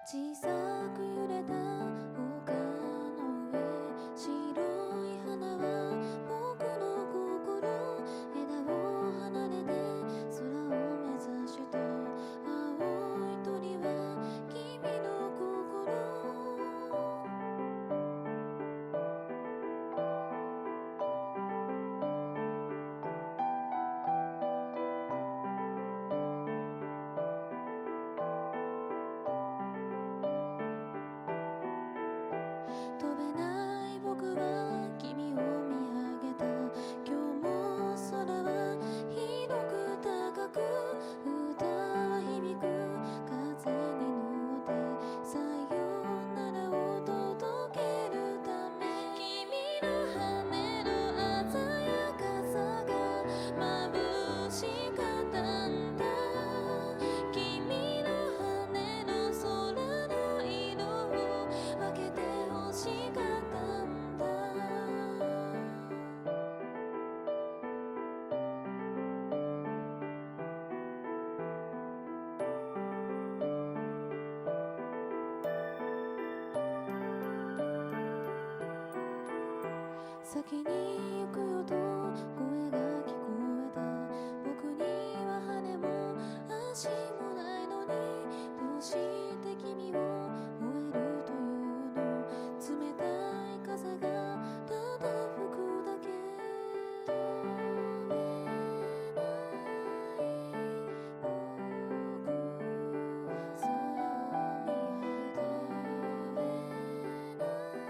小さく揺れた丘の上、白い花は僕の心、枝を離れて空を目指して青い鳥は君の心。飛べない僕は君を見上げた。今日も空は広く高く、歌は響く風に乗って、さよならを届けるため、君の羽の鮮やかさが眩しかったんだ。君の羽の空の色を分けて欲しかったんだ。先に行くよと声が聞こえた。僕には羽も足もないのに、どうして君を追えるというの。冷たい風がただ吹くだけ。飛べない僕、空を見上げて。飛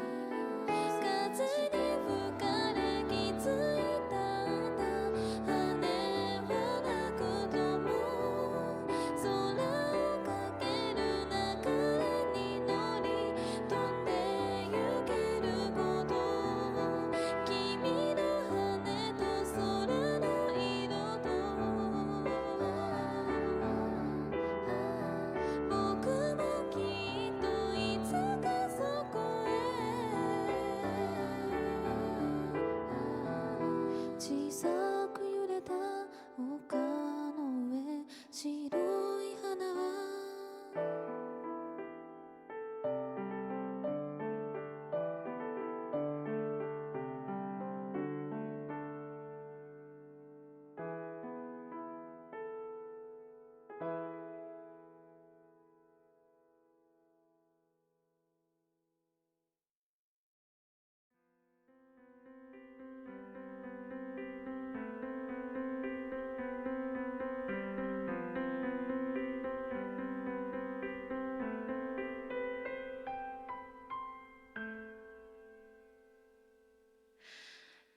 べない僕は風に吹かれ気づいたんだ。羽はなくとも空をかける流れに乗り飛んで行けること。君の羽と空の色と、僕もきっといつかそこへ。小さく揺れた丘の上、白い花は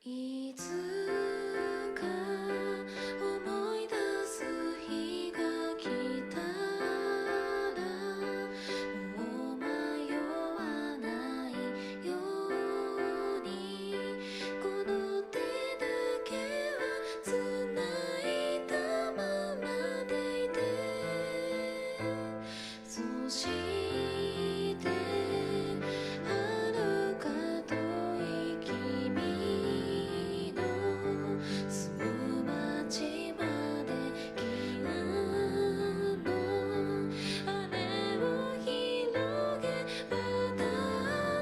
いつか思い出す日が来たら、もう迷わないように、この手だけはつないだままでいて。そして遥か遠い君の住む街まで銀河の羽を広げ渡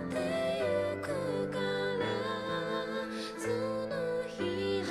ってゆくから、その日だ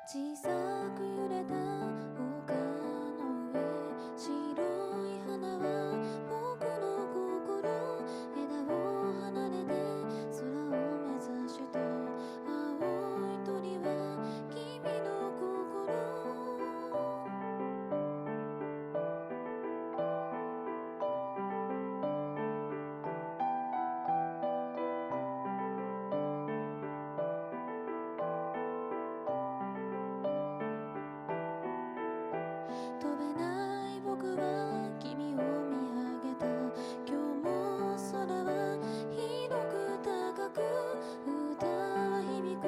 小さく揺れた丘の上、白い花は僕の飛べない僕は君を見上げた今日も空は広く高く歌は響く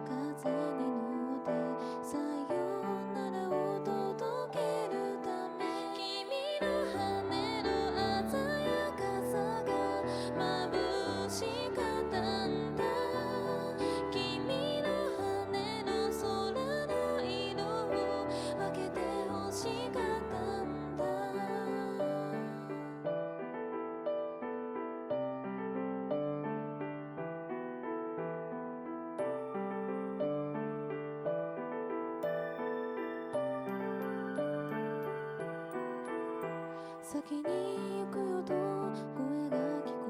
風に乗ってさよならを届けるため君の羽の鮮やかさが眩しかったんだ君の羽の空の色を分けて欲しかったんだ先に行くよと声が聞こ